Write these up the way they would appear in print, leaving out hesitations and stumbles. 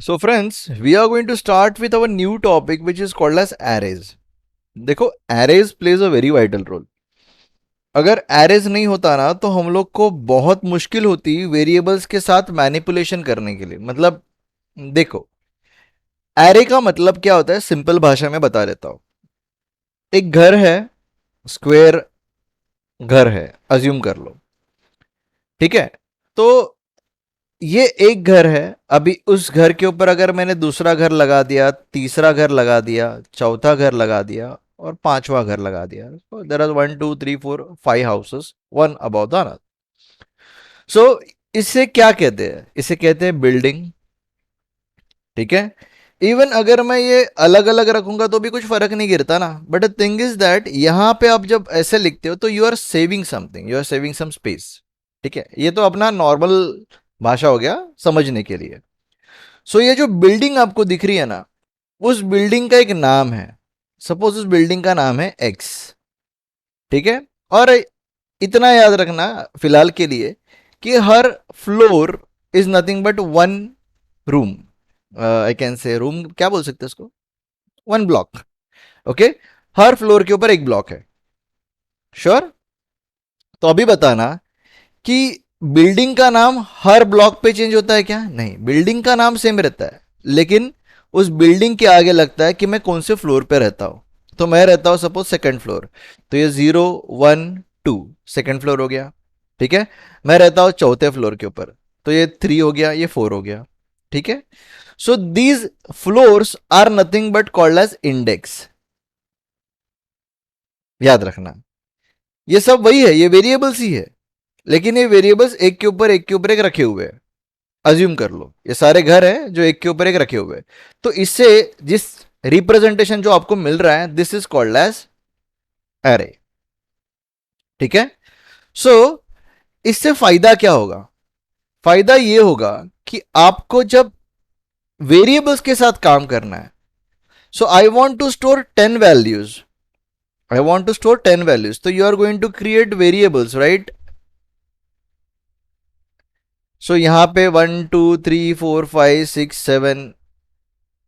So friends, we are going to start with our new topic which is called as arrays. देखो arrays plays a very vital role. अगर arrays नहीं होता ना तो हम लोग को बहुत मुश्किल होती वेरिएबल्स के साथ मैनिपुलेशन करने के लिए. मतलब देखो array का मतलब क्या होता है सिंपल भाषा में बता देता हूं. एक घर है, स्क्वायर घर है, अज्यूम कर लो. ठीक है, तो ये एक घर है. अभी उस घर के ऊपर अगर मैंने दूसरा घर लगा दिया, तीसरा घर लगा दिया, चौथा घर लगा दिया और पांचवा घर लगा दिया, there are 1 2 3 4 5 houses, one about the another. So इसे क्या कहते हैं? इसे कहते हैं बिल्डिंग. ठीक है, इवन अगर मैं ये अलग अलग रखूंगा तो भी कुछ फर्क नहीं गिरता ना. But the thing is that यहां पे आप जब ऐसे लिखते हो तो you are saving something, you are saving some space. ठीक है, ये तो अपना नॉर्मल भाषा हो गया समझने के लिए. सो ये जो बिल्डिंग आपको दिख रही है ना, उस बिल्डिंग का एक नाम है. सपोज उस बिल्डिंग का नाम है एक्स. ठीक है, और इतना याद रखना फिलहाल के लिए कि हर floor is nothing but one room. I can say room क्या बोल सकते हैं उसको, वन ब्लॉक. ओके, हर फ्लोर के ऊपर एक ब्लॉक है. श्योर? तो अभी बताना कि बिल्डिंग का नाम हर ब्लॉक पे चेंज होता है क्या? नहीं, बिल्डिंग का नाम सेम रहता है, लेकिन उस बिल्डिंग के आगे लगता है कि मैं कौन से फ्लोर पे रहता हूं. तो मैं रहता हूं सपोज सेकंड फ्लोर, तो ये 0 1 2 सेकंड फ्लोर हो गया. ठीक है, मैं रहता हूं चौथे फ्लोर के ऊपर, तो ये 3 हो गया, ये 4 हो गया. ठीक है, so these floors are nothing but called as index. याद रखना, ये सब वही है, ये वेरिएबल्स ही है, लेकिन ये वेरिएबल्स एक के ऊपर एक के ऊपर एक रखे हुए हैं. अज्यूम कर लो ये सारे घर हैं जो एक के ऊपर एक रखे हुए हैं. तो इससे जिस रिप्रेजेंटेशन जो आपको मिल रहा है, this is called as array. ठीक है, सो इससे फायदा क्या होगा? फायदा ये होगा कि आपको जब वेरिएबल्स के साथ काम करना है, so I want to store 10 values, I want to store 10 values, तो you are going to create variables, right? So यहां पे 1 2 3 4 5 6 7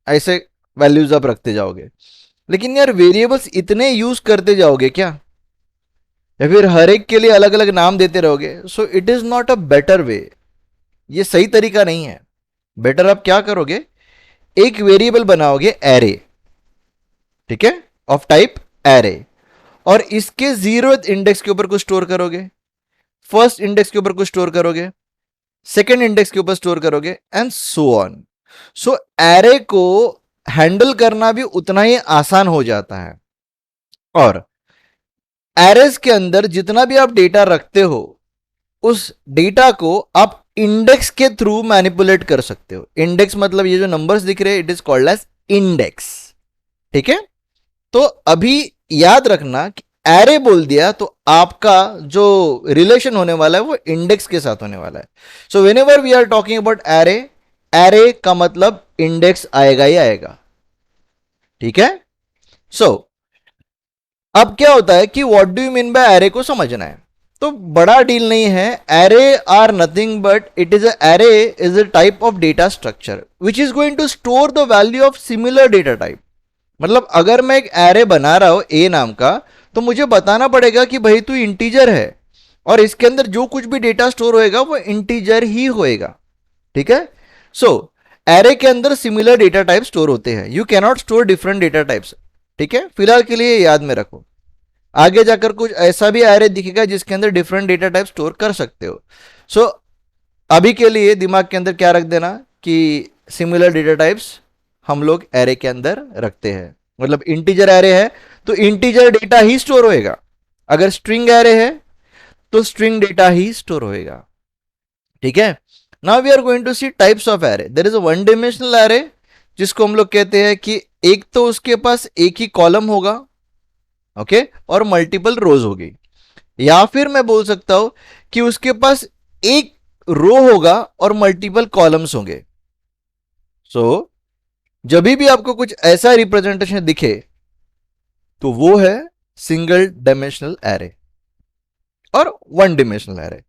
ऐसे वैल्यूज आप रखते जाओगे. लेकिन यार वेरिएबल्स इतने यूज करते जाओगे क्या, या फिर हर एक के लिए अलग अलग नाम देते रहोगे? सो it is not a better way. ये सही तरीका नहीं है. बेटर आप क्या करोगे, एक वेरिएबल बनाओगे एरे. ठीक है, ऑफ टाइप एरे, और इसके 0th इंडेक्स के ऊपर कुछ स्टोर करोगे, फर्स्ट इंडेक्स के ऊपर कुछ स्टोर करोगे, सेकेंड इंडेक्स के ऊपर स्टोर करोगे, and so on. So array को हैंडल करना भी उतना ही आसान हो जाता है. और एरेज के अंदर जितना भी आप डेटा रखते हो, उस डेटा को आप इंडेक्स के थ्रू मैनिपुलेट कर सकते हो. इंडेक्स मतलब ये जो नंबर्स दिख रहे हैं, it is called as index. ठीक है, तो अभी याद रखना कि एरे बोल दिया तो आपका जो रिलेशन होने वाला है वो इंडेक्स के साथ होने वाला है. So whenever we are talking about array, array का मतलब इंडेक्स आएगा ही आएगा. ठीक है, सो अब क्या होता है कि what do you mean by array को समझना है. तो बड़ा डील नहीं है. Array are nothing but it is array is a type of data structure which is going to store the value of similar data type. मतलब अगर मैं एक एरे बना रहा हूं ए नाम का, तो मुझे बताना पड़ेगा कि भाई तू इंटीजर है, और इसके अंदर जो कुछ भी डेटा स्टोर होएगा वो इंटीजर ही होएगा. ठीक है, सो एरे के अंदर सिमिलर डेटा टाइप स्टोर होते हैं. You cannot store different data types. ठीक है, फिलहाल के लिए याद में रखो. आगे जाकर कुछ ऐसा भी एरे दिखेगा जिसके अंदर डिफरेंट डेटा टाइप स्टोर कर सकते हो. सो अभी के लिए दिमाग के अंदर क्या रख देना कि सिमिलर डेटा टाइप्स हम लोग एरे के अंदर रखते हैं. मतलब इंटीजर एरे है तो इंटीजर डेटा ही स्टोर होएगा, अगर स्ट्रिंग एरे है तो स्ट्रिंग डेटा ही स्टोर होएगा. ठीक है, now we are going to see types of array. There is a one dimensional array, जिसको हम लोग कहते हैं कि एक तो उसके पास एक ही कॉलम होगा, ओके, और मल्टीपल रोज होगी. या फिर मैं बोल सकता हूं कि उसके पास एक रो होगा और मल्टीपल कॉलम्स होंगे. सो जब भी आपको कुछ ऐसा रिप्रेजेंटेशन दिखे तो वो है सिंगल डायमेंशनल एरे और वन डायमेंशनल एरे.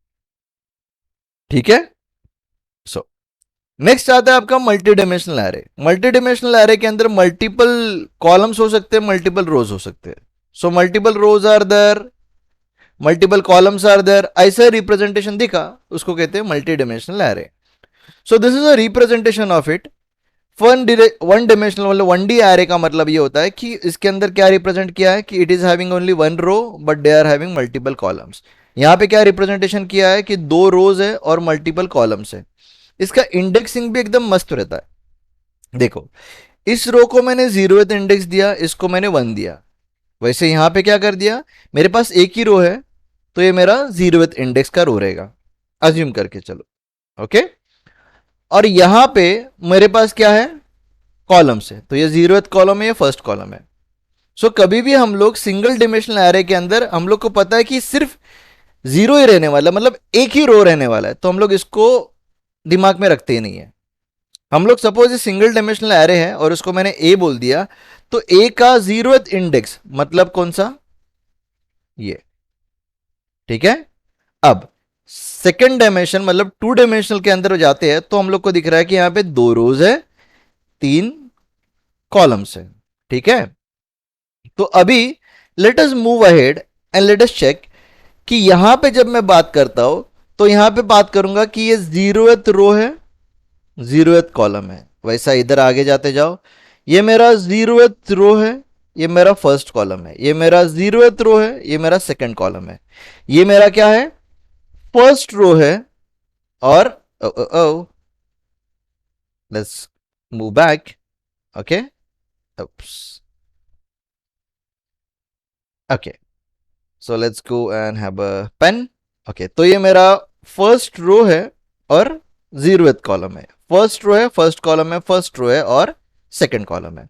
ठीक है, सो नेक्स्ट आता है आपका multi dimensional array. Multi dimensional array के अंदर मल्टीपल कॉलम्स हो सकते हैं, मल्टीपल रोज हो सकते हैं। So multiple rows are there, multiple columns are there, ऐसा रिप्रेजेंटेशन दिखा उसको कहते हैं multi dimensional array. So this is a representation of it. One dimensional मतलब 1D एरे का मतलब ये होता है कि इसके अंदर क्या रिप्रेजेंट किया है कि it is having only one row but they are having multiple columns. यहां पे क्या रिप्रेजेंटेशन किया है कि दो रोज है और मल्टीपल कॉलम्स है। इसका इंडेक्सिंग भी एकदम मस्त रहता है। देखो, इस रो को मैंने 0th इंडेक्स दिया, इसको मैंने 1 दिया। वैसे यहां पे क्या कर दिया, मेरे पास एक ही रो है तो ये मेरा 0th इंडेक्स का रो रहेगा, अज्यूम करके चलो। ओके, और यहां पे मेरे पास क्या है, कॉलम्स है, तो ये 0th कॉलम है, ये फर्स्ट कॉलम है। सो कभी भी हम लोग सिंगल डिमेंशनल एरे के अंदर हम लोग को पता है कि सिर्फ जीरो ही रहने वाला, मतलब एक ही रो रहने वाला है, तो हम लोग इसको दिमाग में रखते ही नहीं है। हम लोग सपोज ये सिंगल डायमेंशनल एरे है और उसको मैंने ए बोल दिया, तो ए का 0th इंडेक्स मतलब कौन सा, ये। ठीक है, अब सेकेंड डायमेंशन मतलब 2 डायमेंशनल के अंदर जाते हैं तो हम लोग को दिख रहा है कि यहां पे 2 रोज है, 3 कॉलम्स है। ठीक है, तो अभी let us move ahead and let us check कि यहां पे जब मैं बात करता हूं तो यहां पे बात करूंगा कि ये 0th रो है, 0th कॉलम है। वैसा इधर आगे जाते जाओ, ये मेरा 0th रो है, ये मेरा फर्स्ट कॉलम है, ये मेरा 0th रो है, ये मेरा सेकंड कॉलम है, ये मेरा क्या है, फर्स्ट रो है। और let's move back. Okay, okay, so let's go and have a pen. Okay, तो ये मेरा फर्स्ट रो है और 0th कॉलम है, फर्स्ट रो है, फर्स्ट कॉलम है, फर्स्ट रो है और सेकंड कॉलम है।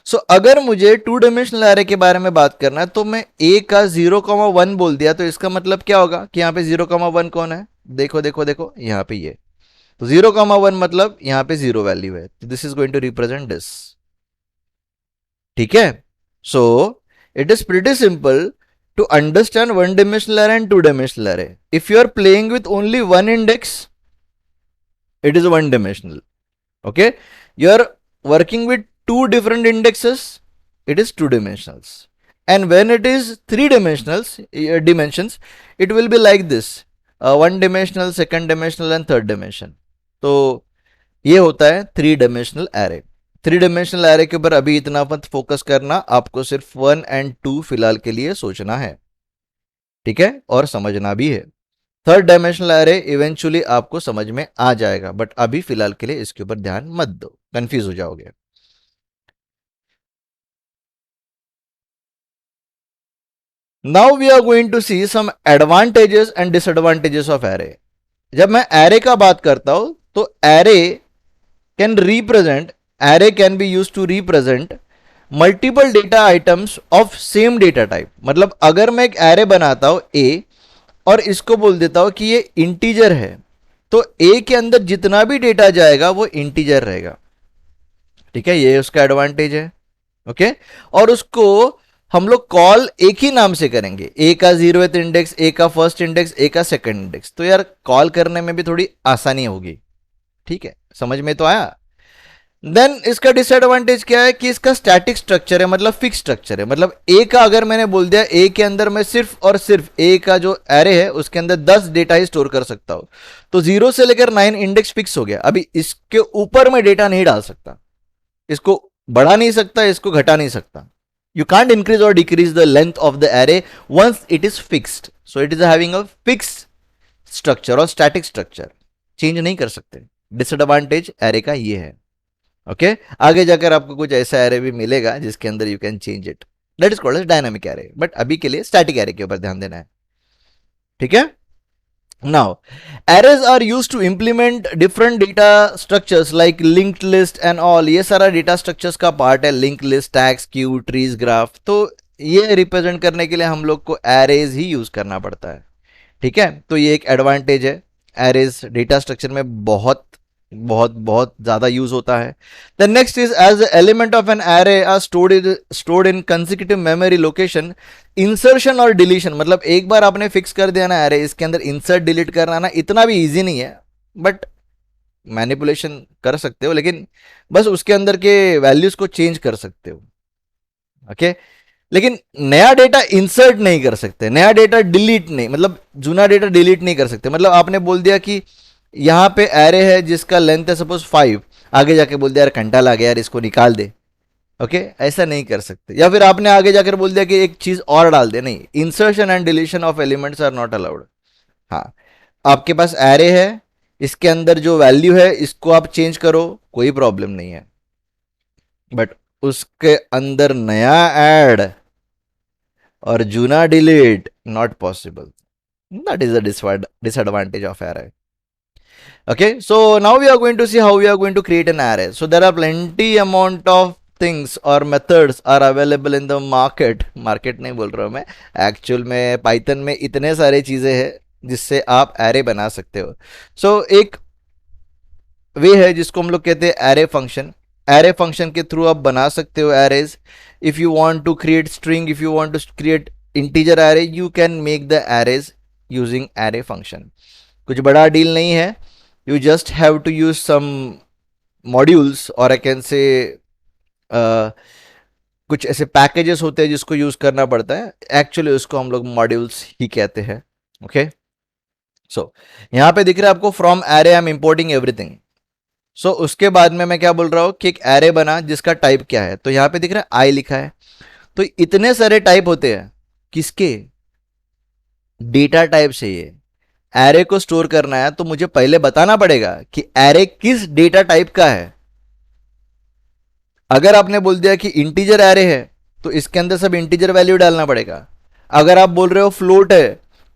सो अगर मुझे 2 डायमेंशनल एरे के बारे में बात करना है तो मैं ए का 0,1 बोल दिया, तो इसका मतलब क्या होगा कि यहाँ पे 0,1 कौन है, देखो देखो देखो यहाँ पे ये, तो 0,1 मतलब यहाँ पे जीरो वैल्यू है, तो this is going to represent this. ठीक है, so it is pretty simple to understand 1 dimensional array and 2 dimensional array. If you are playing with only one index, it is 1 dimensional. Okay, you are working with two different indexes, it is 2 dimensionals. And when it is 3 dimensionals dimensions, it will be like this, 1 dimensional, second dimensional and third dimension. तो ये होता है 3 dimensional array। 3 dimensional array के ऊपर अभी इतना मत focus करना, आपको सिर्फ 1 and 2 फिलहाल के लिए सोचना है। ठीक है, और समझना भी है। थर्ड डायमेंशनल एरे इवेंचुअली आपको समझ में आ जाएगा, बट अभी फिलहाल के लिए इसके ऊपर ध्यान मत दो, कंफ्यूज हो जाओगे। Now we are going to see some advantages and disadvantages of array. जब मैं एरे का बात करता हूं तो can represent array can be use to represent multiple data items of same data type. मतलब अगर मैं एक एरे बनाता हूं ए और इसको बोल देता हूं कि ये इंटीजर है, तो ए के अंदर जितना भी डेटा जाएगा वो इंटीजर रहेगा। ठीक है, ये उसका एडवांटेज है। ओके, और उसको हम लोग कॉल एक ही नाम से करेंगे, ए का 0th इंडेक्स, ए का फर्स्ट इंडेक्स, ए का सेकंड इंडेक्स, तो यार कॉल करने में भी थोड़ी आसानी होगी। ठीक है, समझ में तो आया। देन इसका डिसएडवांटेज क्या है कि इसका स्टैटिक स्ट्रक्चर है, मतलब फिक्स स्ट्रक्चर है। मतलब ए का अगर मैंने बोल दिया ए के अंदर मैं सिर्फ और सिर्फ ए का जो एरे है उसके अंदर 10 डेटा ही स्टोर कर सकता हूं, तो 0 से लेकर 9 इंडेक्स फिक्स हो गया। अभी इसके ऊपर मैं डेटा नहीं डाल सकता, इसको बढ़ा नहीं सकता, इसको घटा नहीं सकता। यू कांट इंक्रीज और decrease the length of the array once it is fixed. So it is having a fix structure और स्टैटिक स्ट्रक्चर, चेंज नहीं कर सकते। डिसएडवांटेज एरे का ये है। ओके, आगे जाकर आपको कुछ ऐसा एरे भी मिलेगा जिसके अंदर you can change it, that is called as dynamic array, but अभी के लिए स्टैटिक एरे के ऊपर ध्यान देना है। ठीक है, now arrays are used to implement different data structures like linked list and all। ये सारा data structures का पार्ट है, linked list, tags, queue, trees, graph। तो ये रिप्रेजेंट करने के लिए हम लोग को arrays ही यूज करना पड़ता है। ठीक है, तो ये एक एडवांटेज है, एरेज डेटा स्ट्रक्चर में बहुत बहुत बहुत ज्यादा यूज होता है। The next is as element of an array are stored in consecutive memory location. Insertion और डिलीशन, मतलब एक बार आपने फिक्स कर दिया ना एरे, इसके अंदर इंसर्ट डिलीट करना ना इतना भी इजी नहीं है, बट मैनिपुलेशन कर सकते हो, लेकिन बस उसके अंदर के वैल्यूज को चेंज कर सकते हो। ओके, लेकिन नया डेटा इंसर्ट नहीं कर सकते, नया डेटा डिलीट नहीं, मतलब जूना डेटा डिलीट नहीं कर सकते। मतलब आपने बोल दिया कि यहाँ पे एरे है जिसका लेंथ है सपोज 5, आगे जाके बोल दिया यार घंटा लग गया यार इसको निकाल दे। ओके, ऐसा नहीं कर सकते। या फिर आपने आगे जाकर बोल दिया कि एक चीज और डाल दे, नहीं, insertion and deletion of elements are not allowed. हाँ, आपके पास एरे है, इसके अंदर जो वैल्यू है इसको आप चेंज करो, कोई प्रॉब्लम नहीं है, बट उसके अंदर नया ऐड और जूना delete not possible. That is the disadvantage of array. Okay, so now we are going to see how we are going to create an array. So there are plenty amount of things or methods are available in the market नहीं बोल रहा हूँ मैं, actual में Python में इतने सारे चीजें हैं जिससे आप एरे बना सकते हो। सो एक वे है जिसको हम लोग कहते हैं एरे फंक्शन। एरे फंक्शन के थ्रू आप बना सकते हो arrays. If you want to create string, if you want to create integer array, you can make the arrays using array function. कुछ बड़ा डील नहीं है, you just have to use some modules, और I can से कुछ ऐसे packages होते हैं जिसको यूज करना पड़ता है, एक्चुअली उसको हम लोग मॉड्यूल्स ही कहते हैं। ओके, सो यहाँ पे दिख रहा है आपको from array I am importing everything. So उसके बाद में मैं क्या बोल रहा हूँ कि एक एरे बना जिसका टाइप क्या है, तो यहाँ पे दिख रहा है आई लिखा है। तो इतने सारे टाइप होते हैं किसके, डेटा टाइप से। ये एरे को स्टोर करना है तो मुझे पहले बताना पड़ेगा कि एरे किस डेटा टाइप का है। अगर आपने बोल दिया कि इंटीजर एरे है तो इसके अंदर सब इंटीजर वैल्यू डालना पड़ेगा। अगर आप बोल रहे हो फ्लोट है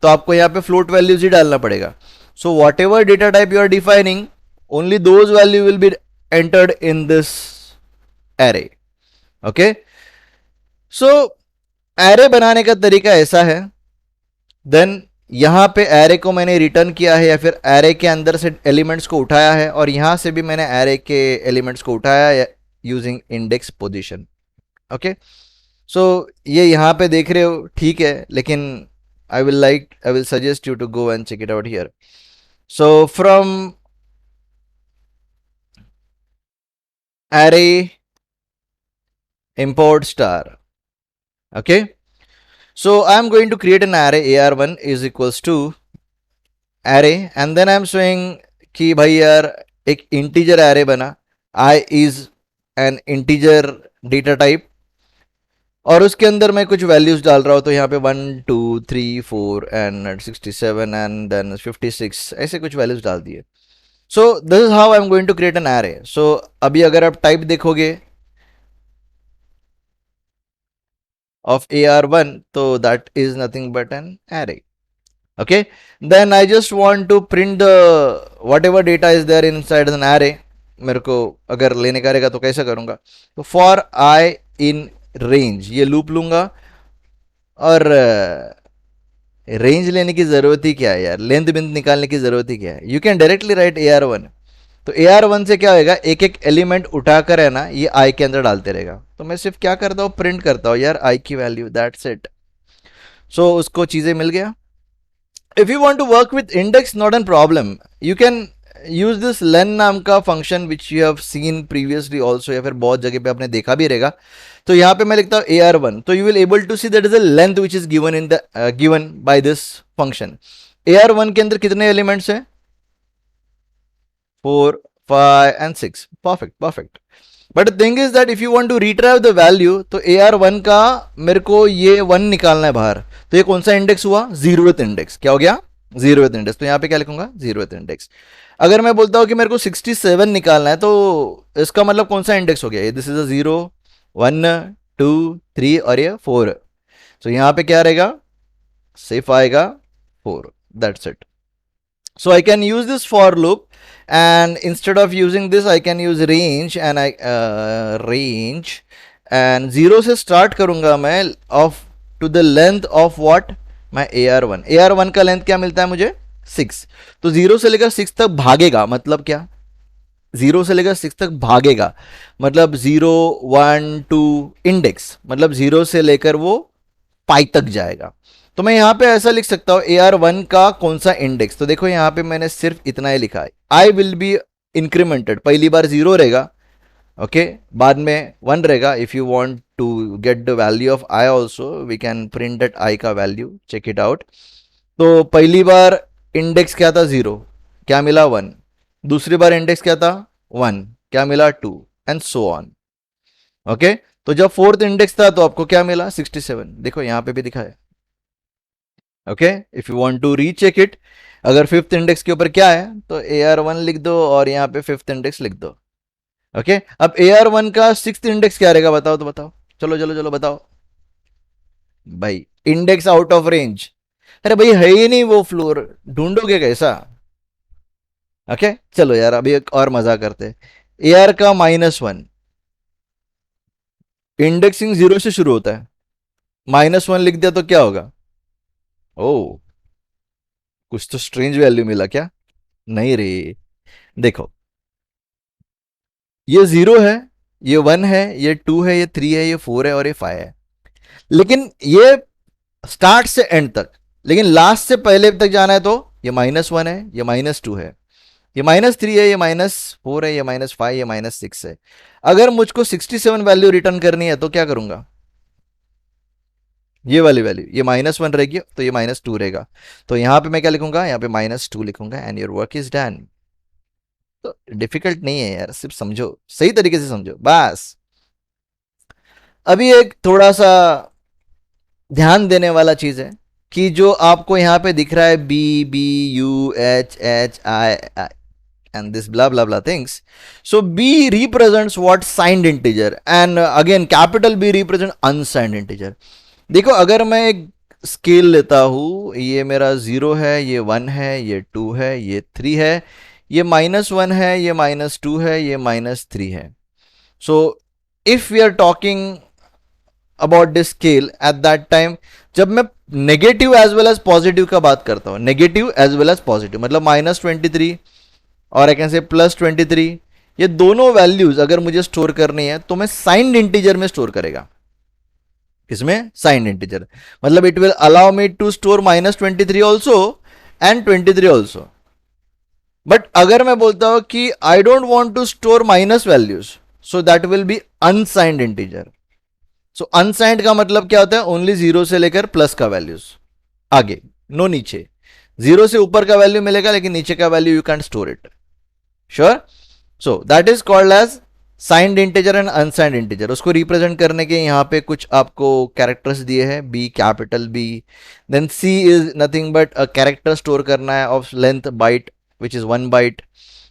तो आपको यहां पे फ्लोट वैल्यूज ही डालना पड़ेगा। So whatever data type you are defining, only those value will be entered in this array. Okay, so array बनाने का तरीका ऐसा है। देन यहां पे एरे को मैंने रिटर्न किया है या फिर एरे के अंदर से एलिमेंट्स को उठाया है, और यहां से भी मैंने एरे के एलिमेंट्स को उठाया है using index position. Okay, so ये यहां पे देख रहे हो ठीक है, लेकिन I will suggest you to go and check it out here. So from array import star. Okay, so I am going to create an array ar1 is equals to array, and then I am showing कि भाई यार एक integer array बना, i is an integer data type, और उसके अंदर मैं कुछ वैल्यूज डाल रहा हूँ। तो यहाँ पे 1 2 3 4 एंड 67 एंड देन 56 ऐसे कुछ वैल्यूज डाल दिए। So this is how I am going to create an array. So अभी अगर आप टाइप देखोगे of AR1, so that is nothing but an array. Okay, then I just want to print the whatever data is there inside an array. मेरे को अगर लेने का रहेगा तो कैसे करूंगा, तो फॉर आई इन रेंज ये लूप लूंगा, और रेंज लेने की जरूरत ही क्या है यार, लेंथ बिंद निकालने की जरूरत ही क्या है, you can directly right AR1। तो AR1 से क्या होगा, एक एक एलिमेंट उठाकर है ना ये आई के अंदर डालते रहेगा। तो मैं सिर्फ क्या करता हूँ, प्रिंट करता हूँ यार आई की वैल्यू, दैट्स इट। सो उसको चीजें मिल गया। If you want to work with index, not an problem, you can use this len नाम का function which you have seen previously also, या फिर बहुत जगह पे आपने देखा भी रहेगा। तो यहाँ पे मैं लिखता हूँ AR1, तो you will able to see that is a length which is given in the given by this function. AR1 के अंदर कितने एलिमेंट्स हैं, 4 5 and 6, perfect perfect। But the thing is that if you want to retrieve the value, तो AR1 का मेरे को ये 1 निकालना है बाहर। तो ये कौन सा इंडेक्स हुआ, 0th इंडेक्स। क्या हो गया, 0th इंडेक्स। तो यहाँ पे क्या लिखूंगा, 0th इंडेक्स। अगर मैं बोलता हूँ कि मेरे को 67 निकालना है, तो इसका मतलब कौन सा इंडेक्स हो गया, दिस इज अ 0 1 2 3 और ये 4। तो यहाँ पे क्या रहेगा, सिर्फ आएगा 4, that's it. So I can use this for loop, and instead of using this I can use range, and I range and 0 से start करूंगा मैं of to the length of what, my AR1 का length क्या मिलता है मुझे, 6। तो 0 से लेकर 6 तक भागेगा, मतलब क्या, 0 से लेकर 6 तक भागेगा मतलब 0 1 2 इंडेक्स, मतलब 0 से लेकर वो पाई तक जाएगा। तो मैं यहां पे ऐसा लिख सकता हूं AR1 का कौन सा इंडेक्स। तो देखो यहां पे मैंने सिर्फ इतना ही लिखा है, आई विल बी इंक्रीमेंटेड, पहली बार 0 रहेगा, ओके, बाद में 1 रहेगा. If you want to get the value of I also we can print that I का वैल्यू, चेक इट आउट. तो पहली बार इंडेक्स क्या था 0, क्या मिला 1. दूसरी बार इंडेक्स क्या था 1, क्या मिला 2, एंड सो ऑन. ओके, तो जब फोर्थ इंडेक्स था तो आपको क्या मिला 67. देखो यहां पे भी दिखा है. Okay, if you want to recheck it, अगर फिफ्थ इंडेक्स के ऊपर क्या है तो AR1 लिख दो और यहाँ पे फिफ्थ इंडेक्स लिख दो. ओके, अब AR1 का सिक्स्थ इंडेक्स क्या रहेगा बताओ, तो बताओ, चलो चलो चलो बताओ भाई. इंडेक्स आउट ऑफ रेंज, अरे भाई है ही नहीं वो फ्लोर, ढूंढोगे कैसा. ओके, चलो यार अभी एक और मजा करते हैं. AR का -1, इंडेक्सिंग 0 से शुरू होता है, -1 लिख दिया तो क्या होगा. ओ, कुछ तो स्ट्रेंज वैल्यू मिला क्या. नहीं रे, देखो ये 0 है, ये 1 है, ये 2 है, ये 3 है, ये 4 है और ये 5 है. लेकिन ये स्टार्ट से एंड तक, लेकिन लास्ट से पहले तक जाना है तो ये -1 है, ये -2 है, ये -3 है, ये -4 है, ये -5, ये -6 है. अगर मुझको 67 वैल्यू रिटर्न करनी है तो क्या करूंगा, ये वाली वैल्यू, ये -1 रहेगी तो ये -2 रहेगा. तो यहां पे मैं क्या लिखूंगा, यहां पे -2 लिखूंगा and your work is done. तो डिफिकल्ट नहीं है यार, सिर्फ समझो, सही तरीके से समझो बस. अभी एक थोड़ा सा ध्यान देने वाला चीज है कि जो आपको यहां पे दिख रहा है BBUHHI and this blah blah blah things. So B represents what signed integer and again capital B represent unsigned integer. देखो अगर मैं एक स्केल लेता हूं, ये मेरा 0 है, ये 1 है, ये 2 है, ये 3 है, ये -1 है, ये -2 है, ये -3 है. So if we are talking about this scale at that time, जब मैं negative as well as positive का बात करता हूं, negative as well as positive मतलब -23 और आई कैन से +23, ये दोनों वैल्यूज अगर मुझे स्टोर करनी है तो मैं साइंड इंटीजर में स्टोर करेगा. इसमें साइंड इंटीजर मतलब it will allow me to store -23 also and 23 also. But अगर मैं बोलता हूं कि I don't want to store minus values, so that will be unsigned integer. So unsigned का मतलब क्या होता है, ओनली 0 से लेकर प्लस का वैल्यूज, आगे नो नीचे. 0 से ऊपर का वैल्यू मिलेगा लेकिन नीचे का value you can store it. Sure. So that is called as signed integer and unsigned integer. उसको रिप्रेजेंट करने के यहाँ पे कुछ आपको कैरेक्टर्स दिए हैं, B capital B. Then C is nothing but a character store करना है of length byte which is 1 byte.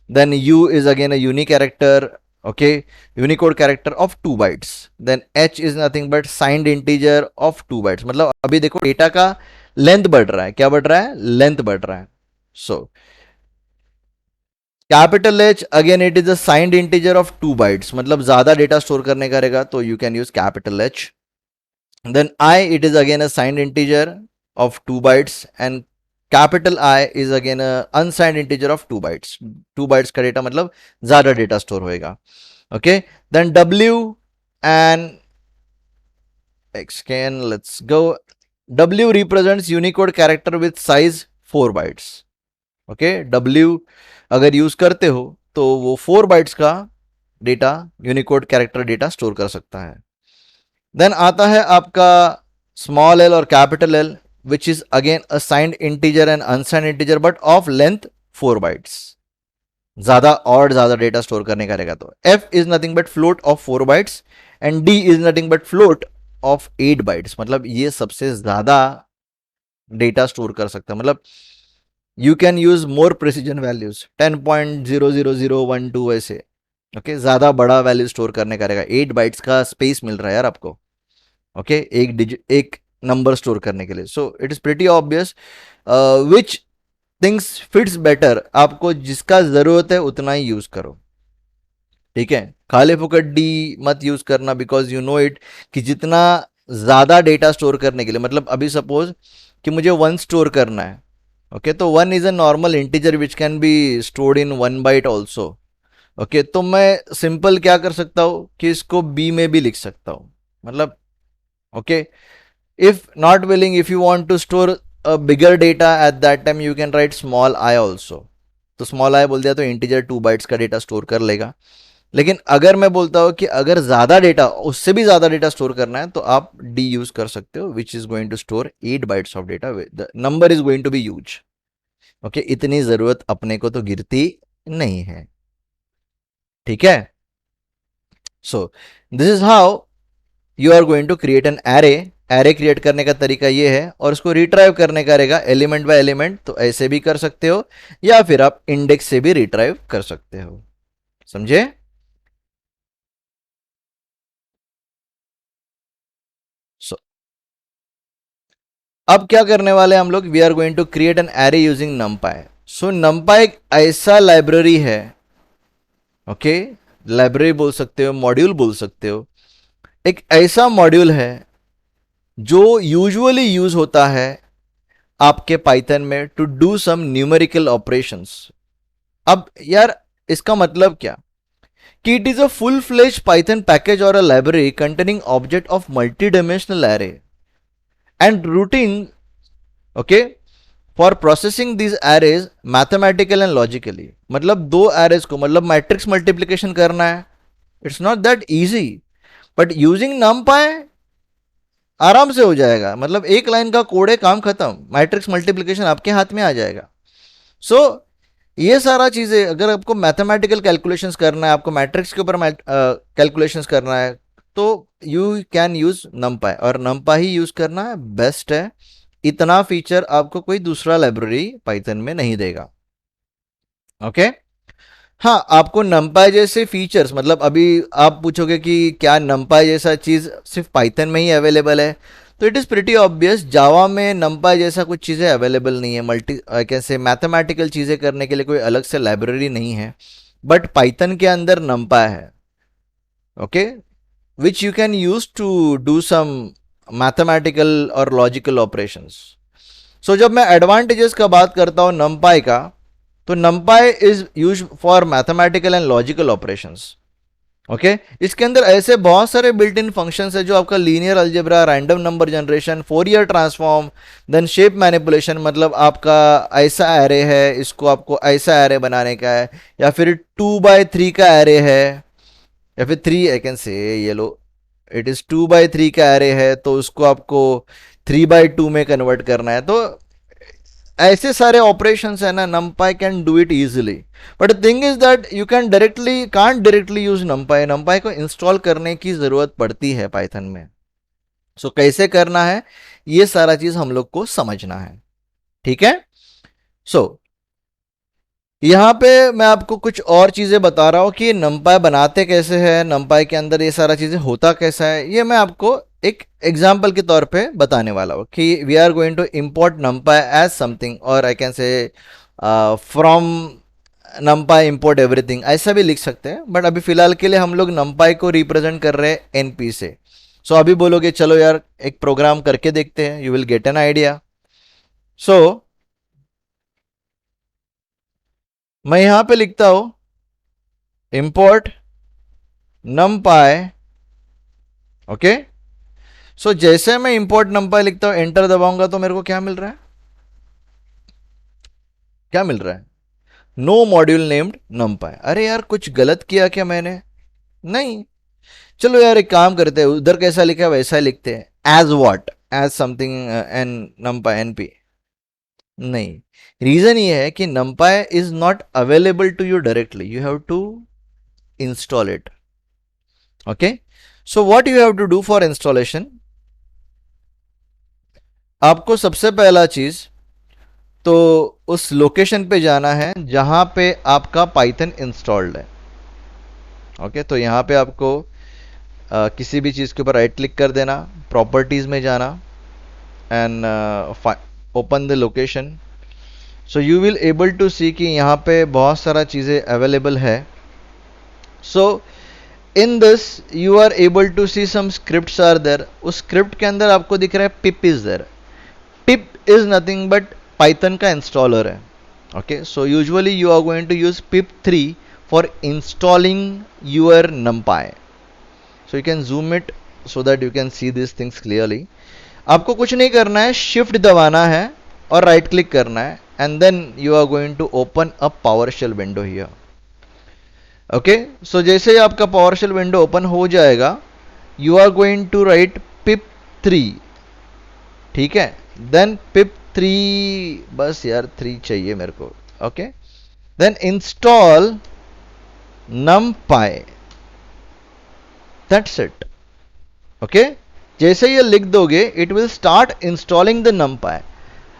Then U is again a unique character, okay, unicode character of 2 bytes. then h is nothing but signed integer of 2 bytes. मतलब अभी देखो data का length बढ़ रहा है, क्या बढ़ रहा है, लेंथ बढ़ रहा है. So capital H again it is a signed integer of 2 bytes, मतलब ज्यादा डेटा स्टोर करने का रहेगा तो you can use capital H. then I it is again a signed integer of 2 bytes and capital I is again a unsigned integer of 2 bytes. 2 bytes का data मतलब ज्यादा data store होएगा. Okay, then W and XCAN, let's go. W represents Unicode character with size 4 bytes. Okay, W अगर use करते हो तो वो 4 bytes का data Unicode character data store कर सकता है. देन आता है आपका स्मॉल l और capital L which is again a signed integer and unsigned integer but of length 4 bytes. ज्यादा और ज्यादा डेटा स्टोर करने का रहेगा तो f is nothing but float of 4 bytes and d is nothing but float of 8 bytes. मतलब ये सबसे ज्यादा डेटा स्टोर कर सकता है. मतलब you can use more precision values 10.00012 ऐसे. ओके, ज्यादा बड़ा वैल्यू स्टोर करने का रहेगा. 8 बाइट्स का स्पेस मिल रहा है यार आपको. ओके, एक डिजिट एक नंबर स्टोर करने के लिए. सो it is pretty obvious which things fits better. आपको जिसका जरूरत है उतना ही यूज करो, ठीक है. खाली फुकट डी मत यूज करना बिकॉज यू नो इट कि जितना ज्यादा डेटा स्टोर करने के लिए, मतलब अभी सपोज कि मुझे 1 स्टोर करना है. ओके, तो 1 is a normal integer which can be stored in 1 byte also. Okay, तो मैं सिंपल क्या कर सकता हूं कि इसको बी में भी लिख सकता हूं. मतलब okay, if not willing, if you want to store a bigger data at that time you can write small I also. तो स्मॉल आई बोल दिया तो इंटीजर 2 बाइट्स का डेटा स्टोर कर लेगा। लेकिन अगर मैं बोलता हूं कि अगर ज्यादा डेटा, उससे भी ज्यादा डेटा स्टोर करना है, तो आप डी यूज कर सकते हो, which is going to store 8 bytes of data, the number is going to be huge. Okay, इतनी जरूरत अपने को तो गिरती नहीं है। ठीक है, so this is how you are going to create an array. Array create करने का तरीका ये है, और उसको रिट्राइव करने का रहेगा एलिमेंट बाय एलिमेंट, तो ऐसे भी कर सकते हो, या फिर आप इंडेक्स से भी रिट्राइव कर सकते हो। समझे? सो अब क्या करने वाले हैं हम लोग, we are going to create an array using numpy। सो numpy एक ऐसा लाइब्रेरी है, ओके, लाइब्रेरी बोल सकते हो, मॉड्यूल बोल सकते हो, एक ऐसा मॉड्यूल है जो यूजुअली यूज होता है आपके पाइथन में to do some numerical operations. अब यार इसका मतलब क्या, कि it is a full fledge Python package और a library containing object of multi dimensional array and routing, okay, for processing these arrays mathematical and logically. मतलब दो एरेज को, मतलब मैट्रिक्स मल्टीप्लीकेशन करना है, it's not that easy, but using numpy आराम से हो जाएगा। मतलब एक लाइन का कोड है, काम खत्म, मैट्रिक्स मल्टीप्लीकेशन आपके हाथ में आ जाएगा। सो ये सारा चीजें, अगर आपको मैथमेटिकल कैलकुलेशंस करना है, आपको मैट्रिक्स के ऊपर कैलकुलेशंस करना है, तो यू कैन यूज numpy, और numpy ही यूज करना है, बेस्ट है। इतना फीचर आपको कोई दूसरा लाइब्रेरी पाइथन में नहीं देगा। ओके, हाँ, आपको numpy जैसे फीचर्स, मतलब अभी आप पूछोगे कि क्या numpy जैसा चीज सिर्फ पाइथन में ही अवेलेबल है, तो इट इज प्रिटी ऑब्वियस, जावा में numpy जैसा कुछ चीजें अवेलेबल नहीं है। मल्टी कैसे मैथमेटिकल चीजें करने के लिए कोई अलग से लाइब्रेरी नहीं है, बट पाइथन के अंदर numpy है, okay, which you can use to do some mathematical और लॉजिकल ऑपरेशंस। सो जब मैं एडवांटेजेस का बात करता हूं numpy का, तो numpy is use for mathematical and logical operations. Okay, इसके अंदर ऐसे बहुत सारे बिल्ट इन फंक्शंस है जो आपका linear algebra, random number generation, Fourier transform, then shape manipulation, मतलब आपका ऐसा एरे है, इसको आपको ऐसा एरे बनाने का है, या फिर 2x3 का एरे है, या फिर 3, आई कैन से ये लो, इट इज 2x3 का एरे है, तो उसको आपको 3x2 में कन्वर्ट करना है। तो ऐसे सारे ऑपरेशंस है ना, numpy can do it easily. But thing is that you can directly can't directly use numpy को इंस्टॉल करने की जरूरत पड़ती है पाइथन में। सो कैसे करना है, ये सारा चीज हम लोग को समझना है। ठीक है, सो यहां पे मैं आपको कुछ और चीजें बता रहा हूं कि numpy बनाते कैसे हैं, numpy के अंदर ये सारा चीजें होता कैसा है, ये मैं आपको एक एग्जाम्पल के तौर पे बताने वाला हूँ कि we are going to import numpy as something, और I can say from numpy import everything, ऐसा भी लिख सकते हैं, बट अभी फिलहाल के लिए हम लोग numpy को रिप्रेजेंट कर रहे हैं एनपी से। सो अभी बोलोगे चलो यार एक प्रोग्राम करके देखते हैं, you will get an idea. So मैं यहां पे लिखता हूं इंपोर्ट numpy, ओके। सो जैसे मैं इंपोर्ट numpy लिखता हूं, एंटर दबाऊंगा, तो मेरे को क्या मिल रहा है, क्या मिल रहा है, नो मॉड्यूल नेम्ड numpy। अरे यार कुछ गलत किया क्या मैंने? नहीं। चलो यार एक काम करते हैं, उधर कैसा लिखा है वैसा ही लिखते हैं, as what, as something an numpy np। नहीं, रीजन ये है कि numpy is not available to you directly, you have to install it. Okay, so what you have to do for installation, आपको सबसे पहला चीज तो उस लोकेशन पे जाना है जहां पे आपका पाइथन इंस्टॉल्ड है। ओके, तो यहां पे आपको किसी भी चीज़ के ऊपर राइट क्लिक कर देना, प्रॉपर्टीज़ में जाना, and open the location. So you will able to see कि यहाँ पे बहुत सारा चीज़ें अवेलेबल है। So in this you are able to see some scripts are there. उस स्क्रिप्ट के अंदर आपको दिख रहा है pip is there. Pip is nothing but Python का इंस्टॉलर है। Okay, so usually you are going to use pip3 for installing your numpy। So you can zoom it so that you can see this things clearly. आपको कुछ नहीं करना है, shift दबाना है और राइट क्लिक करना है, and then you are going to open a PowerShell window here. Okay, so जैसे ही आपका PowerShell विंडो ओपन हो जाएगा, you are going to write pip3, ठीक है, देन pip3, बस यार 3 चाहिए मेरे को, okay, then install numpy, that's it, okay. जैसे ये लिख दोगे it will start installing the numpy।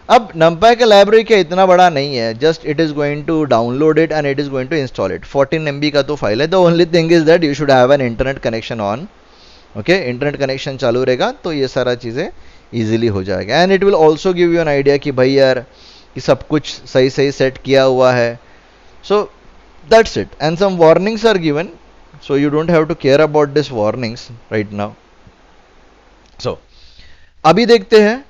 अब numpy का लाइब्रेरी क्या इतना बड़ा नहीं है, just it is going to download it and it is going to install it. 14 MB का तो फाइल है। The only thing is that you should have an internet connection on, okay, internet connection चालू रहेगा तो ये सारा चीज़ें easily हो जाएगा। And it will also give you an idea कि भाई यार कि सब कुछ सही सही सेट किया हुआ है। So that's it, and some warnings are given, so you don't have to care about this warnings right now. So अभी देखते हैं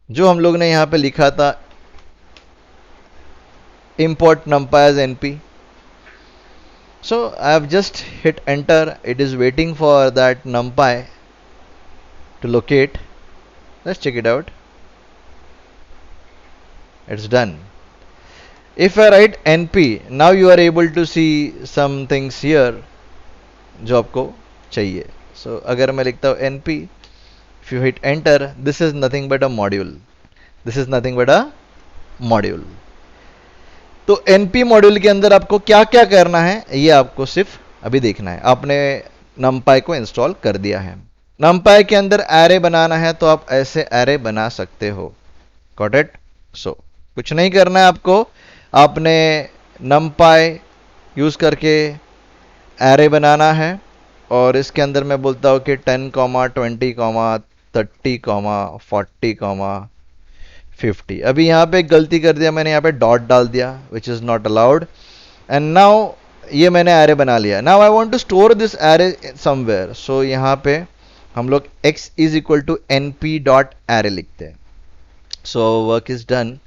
जो हम लोग ने यहां पे लिखा था, import numpy as np. So I have just hit enter. It is waiting for that numpy to locate. Let's check it out. It's done. If I write np, now you are able to see some things here जो आपको चाहिए। So अगर मैं लिखता हूँ np, if you hit enter, this is nothing but a module. This is nothing but a module. तो np module के अंदर आपको क्या क्या करना है ये आपको सिर्फ अभी देखना है। आपने numpy को इंस्टॉल कर दिया है, numpy के अंदर एरे बनाना है तो आप ऐसे एरे बना सकते हो। Got it? सो कुछ नहीं करना है आपको, आपने numpy यूज करके एरे बनाना है और इसके अंदर मैं बोलता हूँ कि 10, 20, 30, 40, 50। अभी यहाँ पे एक गलती कर दिया मैंने, यहाँ पे डॉट डाल दिया which is not allowed. And now ये मैंने एरे बना लिया। Now I want to store this array somewhere, so यहाँ पे हम लोग x is equal to np dot array लिखते हैं। So work is done.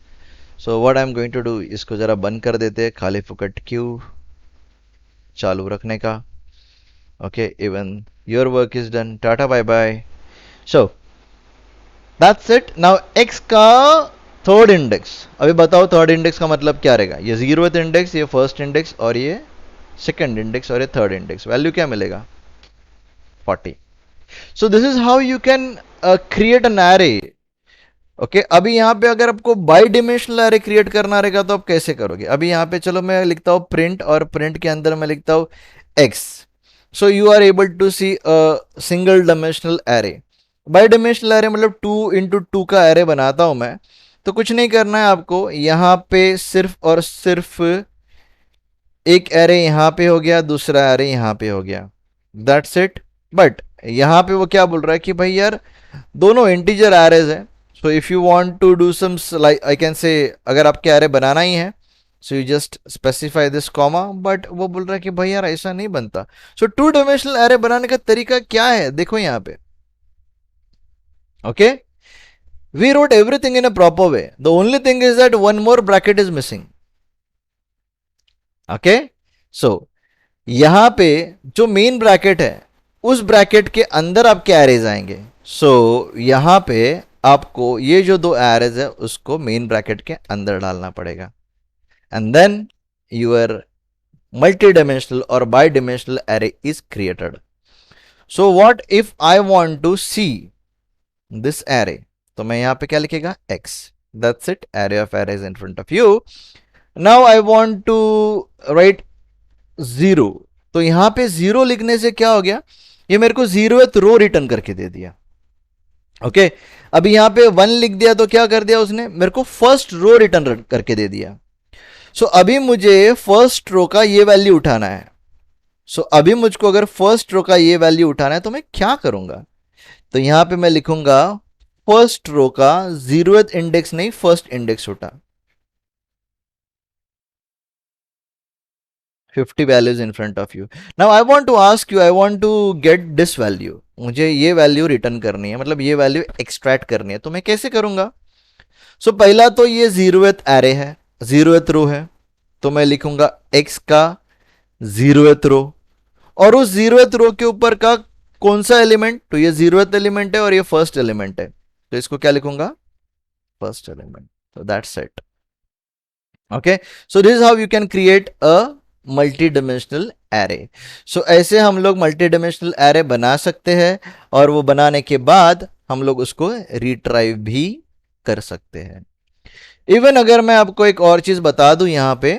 So what I am going to do, इसको जरा बंद कर देते हैं, खाली फुकट क्यू चालू रखने का। Okay, even your work is done, tata bye bye. So that's it. Now x का थर्ड इंडेक्स, अभी बताओ थर्ड इंडेक्स का मतलब क्या रहेगा। ये 0th इंडेक्स, ये फर्स्ट इंडेक्स और ये सेकंड इंडेक्स और ये थर्ड इंडेक्स, वैल्यू क्या मिलेगा? 40। सो this is how you can create an array. Okay, अभी यहाँ पे अगर आपको बाई डिमेंशनल एरे क्रिएट करना रहेगा तो आप कैसे करोगे? अभी यहाँ पे चलो मैं लिखता हूँ प्रिंट, और प्रिंट के अंदर मैं लिखता हूँ x। So you are able to see a single dimensional array. Bi dimensional array मतलब 2x2 का एरे बनाता हूं मैं, तो कुछ नहीं करना है आपको, यहाँ पे सिर्फ और सिर्फ एक एरे यहाँ पे हो गया, दूसरा एरे यहाँ पे हो गया, दैट्स इट। बट यहाँ पे वो क्या बोल रहा है कि भाई यार दोनों इंटीजर एरेज है। So if you want to do some like I can say, अगर आपके एरे बनाना ही है so you just specify this comma, but वो बोल रहा है कि भाई यार ऐसा नहीं बनता। सो 2 डायमेंशनल एरे बनाने का तरीका क्या है, देखो यहाँ पे। Okay, we wrote everything in a proper way. The only thing is that one more bracket is missing. Okay, so यहां पे जो मेन ब्रैकेट है उस ब्रैकेट के अंदर आपके एरेज आएंगे। सो यहां पे आपको ये जो 2 एरेज है उसको मेन ब्रैकेट के अंदर डालना पड़ेगा, and then your multi dimensional और bi dimensional array is created. So what if I want to see this array, तो मैं यहां पे क्या लिखेगा x, that's it, array of arrays in front of you. Now I want to write 0, तो यहां पे 0 लिखने से क्या हो गया, ये मेरे को 0th रो रिटर्न करके दे दिया। ओके, अभी यहां पे 1 लिख दिया तो क्या कर दिया उसने, मेरे को फर्स्ट रो रिटर्न करके दे दिया। सो अभी मुझे फर्स्ट रो का ये वैल्यू उठाना है। सो अभी मुझको अगर फर्स्ट रो का ये वैल्यू उठाना है तो मैं क्या करूंगा, तो यहां पे मैं लिखूंगा फर्स्ट रो का 0th इंडेक्स नहीं फर्स्ट इंडेक्स उठा, 50 values in front of you. Now I want to ask you, I want to get this value, मुझे ये वैल्यू रिटर्न करनी है, मतलब ये वैल्यू एक्सट्रैक्ट करनी है, तो मैं कैसे करूंगा? सो पहला तो ये 0th एरे है, 0th रो है, तो मैं लिखूंगा x का 0th रो, और उस 0th रो के ऊपर का कौन सा एलिमेंट, तो ये 0th एलिमेंट है और ये फर्स्ट एलिमेंट है, तो इसको क्या लिखूंगा first element. So that's it. Okay, so this is how you can create a multi-dimensional array. So ऐसे हम लोग multi-dimensional array बना सकते हैं, और वो बनाने के बाद हम लोग उसको रिट्राइव भी कर सकते हैं. इवन अगर मैं आपको एक और चीज बता दूं यहाँ पे,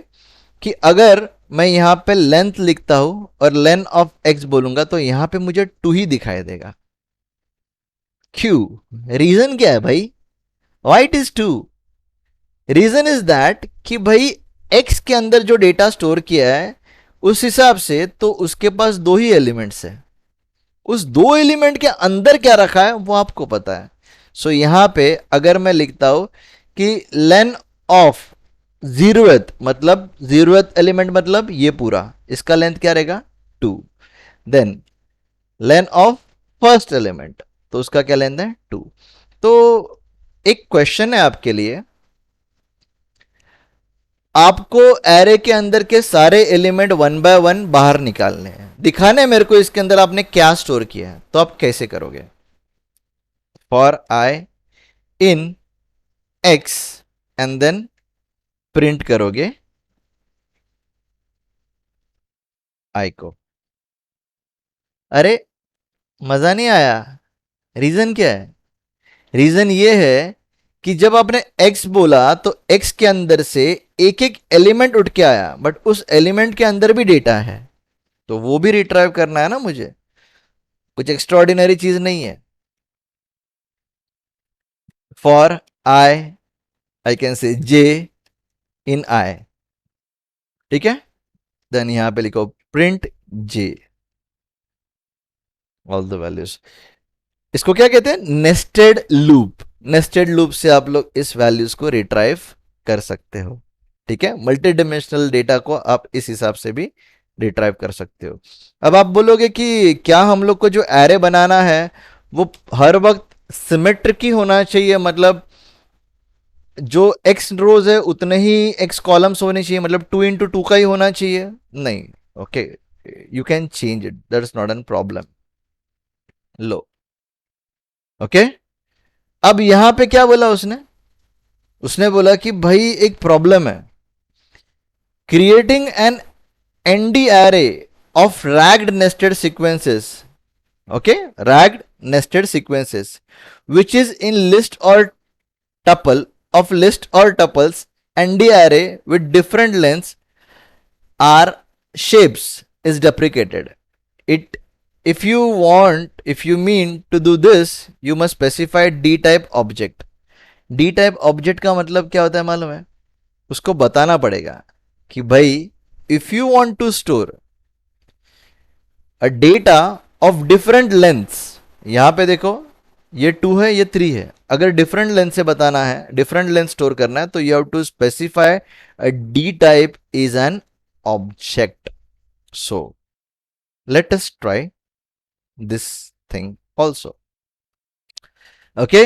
कि अगर मैं यहाँ पे लेंथ लिखता हूं और लेंथ ऑफ एक्स बोलूंगा, तो यहाँ पे मुझे 2 ही दिखाई देगा. क्यों? रीजन क्या है भाई? Why it is 2? Reason is that कि भाई एक्स के अंदर जो डेटा स्टोर किया है उस हिसाब से तो उसके पास 2 ही एलिमेंट्स है. उस 2 एलिमेंट के अंदर क्या रखा है वो आपको पता है. सो यहां पे अगर मैं लिखता हूं कि लेन ऑफ जीरोथ, मतलब जीरोथ एलिमेंट मतलब ये पूरा, इसका लेंथ क्या रहेगा? 2. Then len of first element, तो उसका क्या लेंथ है? 2. तो एक क्वेश्चन है आपके लिए, आपको एरे के अंदर के सारे एलिमेंट 1 बाय 1 बाहर निकालने हैं, दिखाने मेरे को इसके अंदर आपने क्या स्टोर किया है. तो आप कैसे करोगे? For I in X and then print करोगे आई को. अरे मजा नहीं आया? रीजन क्या है? रीजन ये है कि जब आपने x बोला तो x के अंदर से एक एक एलिमेंट उठ के आया, बट उस एलिमेंट के अंदर भी डेटा है, तो वो भी रिट्राइव करना है ना मुझे. कुछ एक्स्ट्राऑर्डिनरी चीज नहीं है. फॉर आई कैन से j इन i. ठीक है, देन यहां पे लिखो print j all the values. इसको क्या कहते हैं? Nested loop. नेस्टेड लूप से आप लोग इस वैल्यूज को रिट्राइव कर सकते हो. ठीक है, मल्टी डिमेंशनल डेटा को आप इस हिसाब से भी रिट्राइव कर सकते हो. अब आप बोलोगे कि क्या हम लोग को जो एरे बनाना है वो हर वक्त सिमेट्रिक ही होना चाहिए, मतलब जो एक्स रोज है उतने ही एक्स कॉलम्स होने चाहिए, मतलब 2 into 2 का ही होना चाहिए? नहीं. Okay, you can change it, that is not an problem. Low, okay. अब यहां पे क्या बोला उसने? उसने बोला कि भाई एक प्रॉब्लम है, creating an ND array of ragged nested sequences. Okay, ragged nested sequences which is in list or tuple of list or tuples ND array with different lengths or shapes is deprecated. It, if you mean to do this, you must specify D type object. D type object का मतलब क्या होता है मालूम है? उसको बताना पड़ेगा कि भाई if you want to store a data of different lengths, यहां पे देखो ये 2 है, ये 3 है, अगर डिफरेंट लेंथ से बताना है, डिफरेंट लेंथ स्टोर करना है, तो you have to specify a d type is an object. So let us try this thing also. Okay,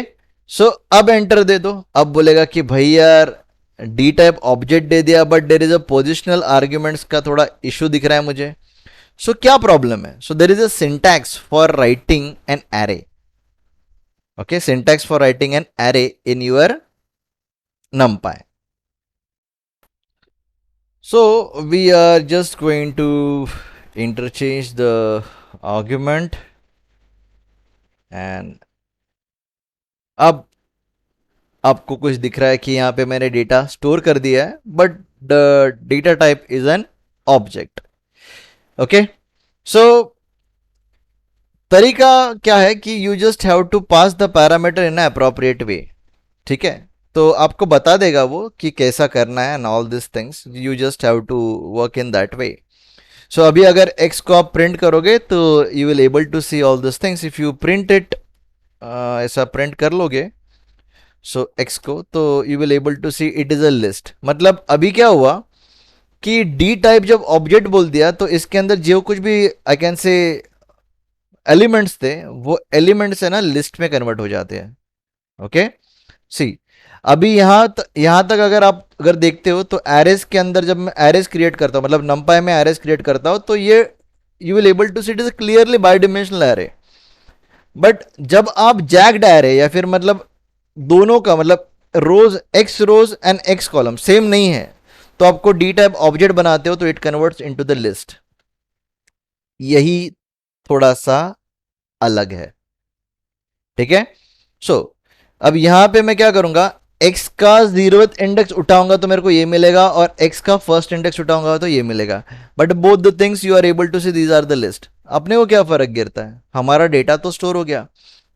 so अब एंटर दे दो. अब बोलेगा कि भाई यार डी टाइप ऑब्जेक्ट दे दिया, but there is a positional arguments का थोड़ा इशू दिख रहा है मुझे. सो क्या प्रॉब्लम है? So there is a syntax for writing an array. Okay, syntax for writing an array in your NumPy. So we are just going to interchange the argument, and अब आपको कुछ दिख रहा है कि यहाँ पे मैंने डेटा स्टोर कर दिया है, but the data type is an object. Okay, so तरीका क्या है कि you just have to pass the parameter in appropriate way. ठीक है, तो आपको बता देगा वो कि कैसा करना है and all this things. You just have to work in that way. So अभी अगर x को आप प्रिंट करोगे तो you will able to see all this things. If you print it, ऐसा प्रिंट कर लोगे सो x को, तो you will able to see it is a list. मतलब अभी क्या हुआ कि डी टाइप जब ऑब्जेक्ट बोल दिया तो इसके अंदर जो कुछ भी आई कैन से एलिमेंट्स थे वो एलिमेंट्स है ना लिस्ट में कन्वर्ट हो जाते हैं. ओके, सी अभी यहां तक अगर देखते हो तो एरेस के अंदर जब मैं एरेस क्रिएट करता हूं, मतलब नंपाई में एरेस क्रिएट करता हूं, तो ये you will able to see it is clearly bi dimensional array. But जब आप जैक्ड एरे या फिर मतलब दोनों का मतलब rows x rows and x column same नहीं है तो आपको डी टाइप ऑब्जेक्ट बनाते हो तो it converts into the list. यही थोड़ा सा अलग है, ठीक है। सो अब यहां पे मैं क्या करूंगा, x का 0th इंडेक्स उठाऊंगा तो मेरे को ये मिलेगा और x का फर्स्ट इंडेक्स उठाऊंगा तो ये मिलेगा। But both the things you are able to see these are the list. अपने को क्या फर्क गिरता है, हमारा डेटा तो स्टोर हो गया।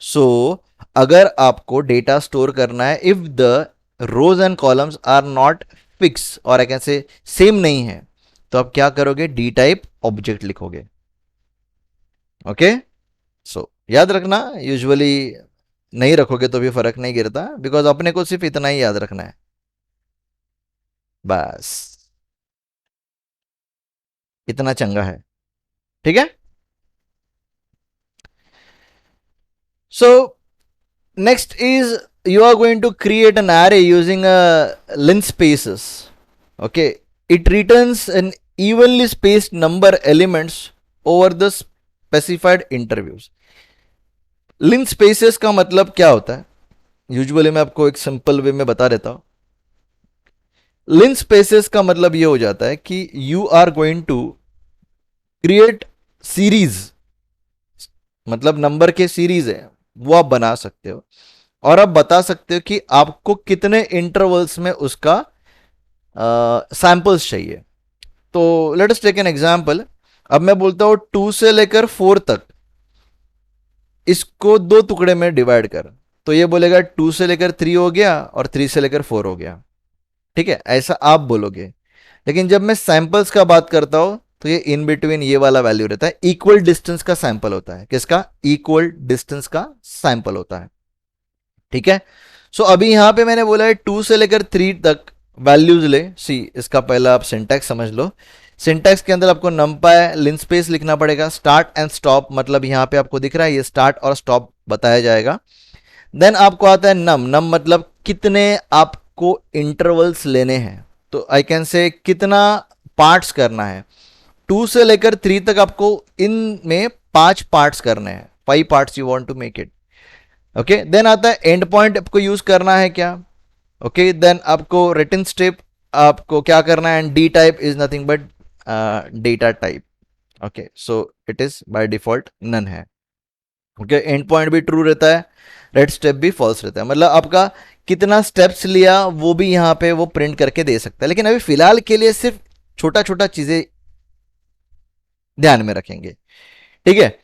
सो अगर आपको डेटा स्टोर करना है, if the rows and columns are not fix और आई कैन से सेम नहीं है, तो आप क्या करोगे, डी टाइप ऑब्जेक्ट लिखोगे। ओके, सो याद रखना, यूजुअली नहीं रखोगे तो भी फर्क नहीं गिरता, बिकॉज अपने को सिर्फ इतना ही याद रखना है बस, इतना चंगा है, ठीक है। So next is you are going to create an array using a linspaces. Okay, it returns an evenly spaced number elements over the specified intervals. linspaces का मतलब क्या होता है, यूजुअली मैं आपको एक सिंपल वे में बता देता हूं। linspaces का मतलब ये हो जाता है कि you are going to create series, मतलब नंबर के सीरीज है वो आप बना सकते हो और आप बता सकते हो कि आपको कितने इंटरवल्स में उसका सैंपल्स चाहिए। तो let us take an example. अब मैं बोलता हूं 2 से लेकर 4 तक इसको दो टुकड़े में डिवाइड कर, तो ये बोलेगा 2 से लेकर 3 हो गया और 3 से लेकर 4 हो गया, ठीक है, ऐसा आप बोलोगे। लेकिन जब मैं सैंपल्स का बात करता हूं तो ये इन बिटवीन ये वाला वैल्यू रहता है, इक्वल डिस्टेंस का सैंपल होता है। किसका, इक्वल डिस्टेंस का सैंपल होता है, ठीक है। सो अभी यहां पे मैंने बोला है 2 से लेकर 3 तक वैल्यूज ले। सी इसका पहला आप सिंटैक्स समझ लो। सिंटैक्स के अंदर आपको नंपाई लिनस्पेस लिखना पड़ेगा, स्टार्ट एंड स्टॉप, मतलब यहां पे आपको दिख रहा है ये स्टार्ट और स्टॉप बताया जाएगा। देन आपको आता है नम, नम मतलब कितने आपको इंटरवल्स लेने हैं, तो आई कैन से कितना पार्ट्स करना है। 2 से लेकर 3 तक आपको इन में 5 पार्ट्स करने हैं, 5 parts you want to make it. Okay, then आता है एंड पॉइंट, आपको यूज करना है क्या। ओके, देन आपको रिटर्न स्टेप आपको क्या करना है, and D type is nothing but data type. Okay, so it is by default none है। ओके, एंड पॉइंट भी ट्रू रहता है, रेड स्टेप भी फॉल्स रहता है, मतलब आपका कितना स्टेप्स लिया वो भी यहाँ पे वो प्रिंट करके दे सकता है। लेकिन अभी फिलहाल के लिए सिर्फ छोटा छोटा चीजें ध्यान में रखेंगे, ठीक है।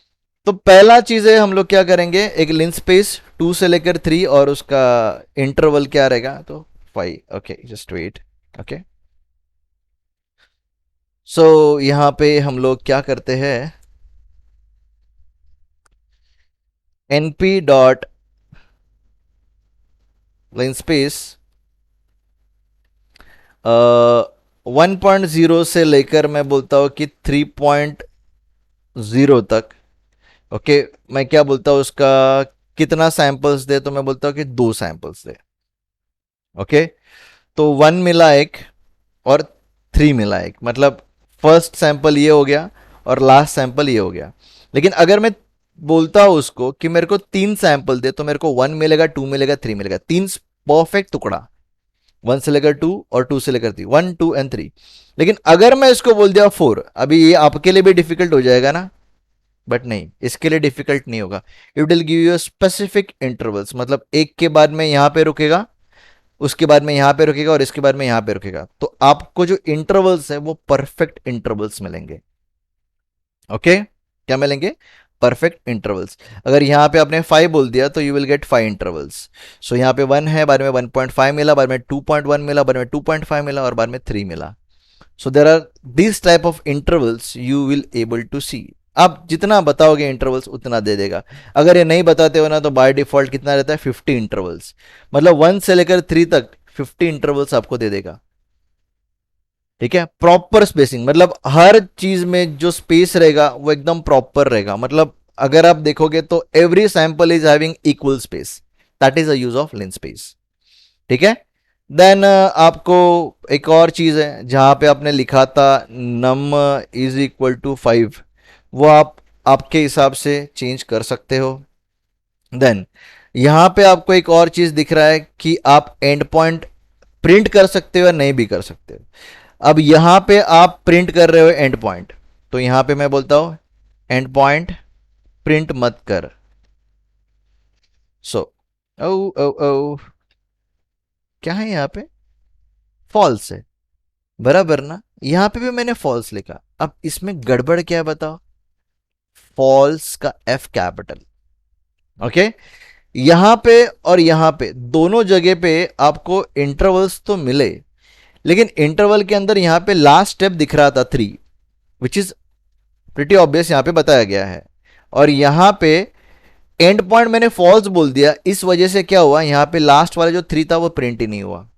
तो पहला चीज है हम लोग क्या करेंगे, एक लिनस्पेस 2 से लेकर 3 और उसका इंटरवल क्या रहेगा, तो 5। Okay, just wait. Okay, so यहां पे हम लोग क्या करते हैं, np डॉट लिनस्पेस 1.0 से लेकर मैं बोलता हूं कि 3.0 तक। ओके, मैं क्या बोलता हूं उसका कितना सैंपल्स दे, तो मैं बोलता हूं कि 2 सैंपल्स दे। ओके, तो 1 मिला एक और 3 मिला एक, मतलब फर्स्ट सैंपल ये हो गया और लास्ट सैंपल ये हो गया। लेकिन अगर मैं बोलता हूं उसको कि मेरे को 3 सैंपल दे, तो मेरे को 1 मिलेगा, 2 मिलेगा, 3 मिलेगा, 3 परफेक्ट टुकड़ा, 1 से लेकर 2 और 2 से लेकर 3, 1 2 एंड 3। लेकिन अगर मैं इसको बोल दिया 4, अभी ये आपके लिए भी डिफिकल्ट हो जाएगा ना, बट नहीं, इसके लिए डिफिकल्ट नहीं होगा। It will give you specific intervals, मतलब एक के बाद में यहां पे रुकेगा, उसके बाद में यहां पे रुकेगा और इसके बाद में यहां पे रुकेगा, तो आपको जो इंटरवल्स है वो परफेक्ट इंटरवल्स मिलेंगे। ओके, क्या मिलेंगे, परफेक्ट इंटरवल्स। अगर यहां पे आपने 5 बोल दिया तो यू विल गेट 5 इंटरवल्स। सो यहां पे 1 है, बाद में 1.5 मिला, बाद में 2.1 मिला, बाद में 2.5 मिला और बाद में 3 मिला। So there are this type of intervals you will able to see. आप जितना बताओगे इंटरवल्स उतना दे देगा। अगर ये नहीं बताते हो ना तो बाय डिफॉल्ट कितना रहता है, 50 इंटरवल्स, मतलब 1 से लेकर 3 तक 50 इंटरवल्स आपको दे देगा, ठीक है। प्रॉपर स्पेसिंग, मतलब हर चीज में जो स्पेस रहेगा वो एकदम प्रॉपर रहेगा, मतलब अगर आप देखोगे तो every sample is having equal space, that is a use of linspace, ठीक है। देन आपको एक और चीज है, जहां पे आपने लिखा था नम इज इक्वल टू 5, वो आप आपके हिसाब से चेंज कर सकते हो। देन यहां पे आपको एक और चीज दिख रहा है कि आप एंड पॉइंट प्रिंट कर सकते हो या नहीं भी कर सकते हो। अब यहां पे आप प्रिंट कर रहे हो एंड पॉइंट, तो यहां पे मैं बोलता हूं एंड पॉइंट प्रिंट मत कर। सो ओ ओ ओ क्या है यहां पे, फॉल्स है, बराबर ना। यहां पे भी मैंने फॉल्स लिखा, अब इसमें गड़बड़ क्या है बताओ, फॉल्स का एफ कैपिटल। ओके, यहां पे और यहां पे दोनों जगह पे आपको इंटरवल्स तो मिले, लेकिन इंटरवल के अंदर यहां पे लास्ट स्टेप दिख रहा था 3, विच इज प्रिटी ऑब्वियस, यहां पे बताया गया है। और यहां पे एंड पॉइंट मैंने फॉल्स बोल दिया, इस वजह से क्या हुआ, यहां पे लास्ट वाला जो 3 था वो प्रिंट ही नहीं हुआ।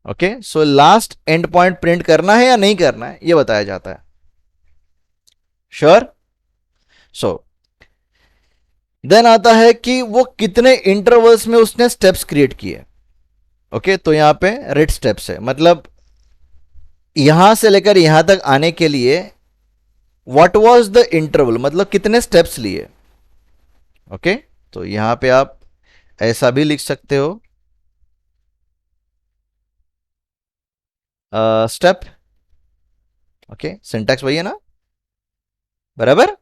Okay, so last and point print करना है या नहीं करना है ये बताया जाता है। श्योर। सो देन आता है कि वो कितने इंटरवल्स में उसने स्टेप्स क्रिएट किए। ओके, तो यहां पे रेड स्टेप्स है, मतलब यहां से लेकर यहां तक आने के लिए व्हाट वाज द इंटरवल, मतलब कितने स्टेप्स लिए। ओके, तो यहां पे आप ऐसा भी लिख सकते हो, स्टेप। ओके, सिंटैक्स वही है ना, बराबर।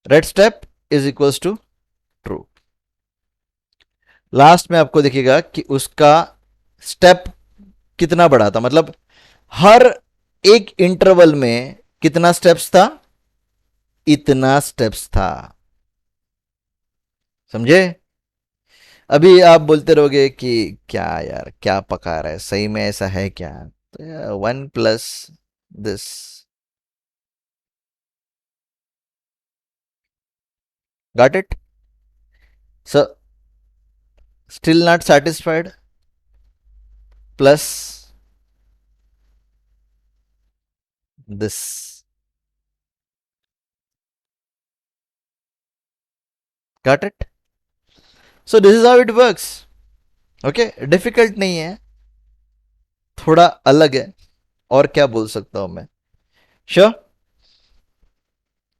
Red step is equals to true. Last में आपको दिखेगा कि उसका स्टेप कितना बड़ा था, मतलब हर एक इंटरवल में कितना स्टेप्स था, इतना स्टेप्स था। समझे। अभी आप बोलते रहोगे कि क्या यार क्या पका रहा है, सही में ऐसा है क्या, तो 1 + this. Got it. So still not satisfied, plus this. Got it. So this is how it works. Okay, difficult नहीं है, थोड़ा अलग है, और क्या बोल सकता हूं मैं। Sure.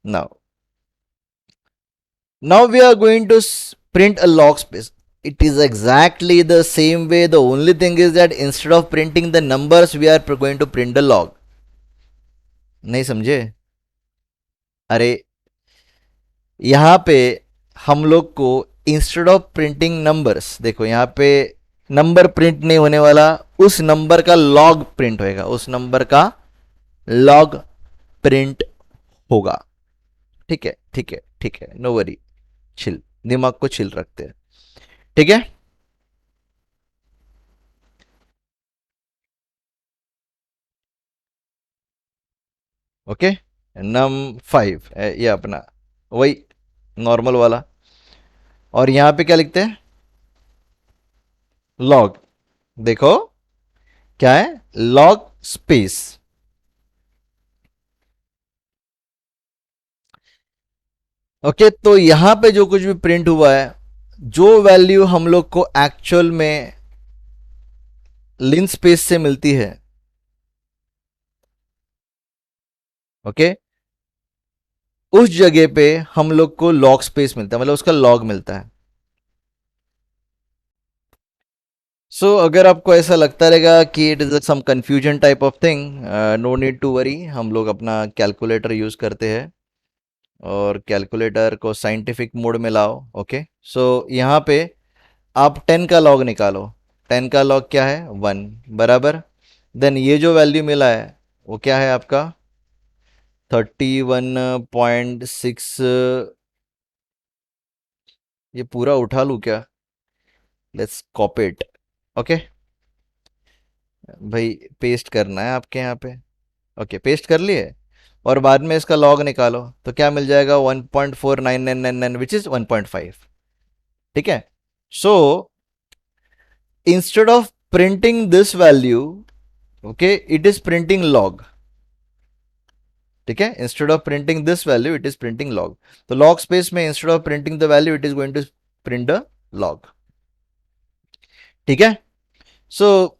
Now we are going to print a log space. It is exactly the same way, the only thing is that instead of printing the numbers we are going to print the log. नहीं समझे। अरे यहां पे हम लोग को instead of printing numbers, देखो यहां पे नंबर प्रिंट नहीं होने वाला, उस नंबर का लॉग प्रिंट होएगा, उस नंबर का लॉग प्रिंट होगा। ठीक है ठीक है ठीक है, नो वरी, चिल, दिमाग को चिल रखते हैं। ठीक है। ओके, num5 ये अपना वही नॉर्मल वाला, और यहां पे क्या लिखते हैं, लॉग। देखो क्या है, लॉग स्पेस। ओके, तो यहां पे जो कुछ भी प्रिंट हुआ है, जो वैल्यू हम लोग को एक्चुअल में लिन स्पेस से मिलती है, ओके, उस जगह पे हम लोग को लॉग स्पेस मिलता है, मतलब उसका लॉग मिलता है। अगर आपको ऐसा लगता रहेगा कि it is some confusion type of thing, no need to worry, हम लोग अपना कैलकुलेटर यूज करते हैं, और कैलकुलेटर को साइंटिफिक मोड में लाओ। ओके, यहाँ पे आप 10 का लॉग निकालो। 10 का लॉग क्या है, 1, बराबर। देन ये जो वैल्यू मिला है वो क्या है आपका, 31.6। ये पूरा उठा लूँ क्या, लेट्स कॉपी इट। ओके भाई, पेस्ट करना है आपके यहाँ पे। ओके, पेस्ट कर लिए, और बाद में इसका लॉग निकालो तो क्या मिल जाएगा, 1.49999, विच इज 1.5। ठीक है। So instead of printing this value, okay, it is printing log. ठीक है, instead of printing this value it is printing log. तो लॉग स्पेस में instead of printing the value it is going to print the log. ठीक है। So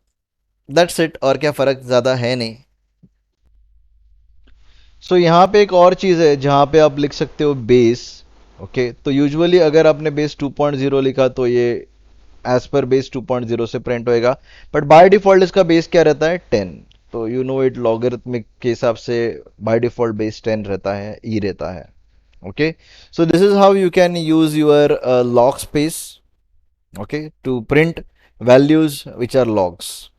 that's it, और क्या फर्क ज्यादा है नहीं। यहां पे एक और चीज है जहां पे आप लिख सकते हो बेस। ओके, तो यूजुअली अगर आपने बेस 2.0 लिखा तो ये एज पर बेस 2.0 से प्रिंट होएगा, बट बाय डिफॉल्ट इसका बेस क्या रहता है 10। तो यू नो इट लॉगरिथमिक के हिसाब से बाय डिफॉल्ट बेस 10 रहता है, ई रहता है। Okay, so this is how you can use your log space, okay, to print values which are logs.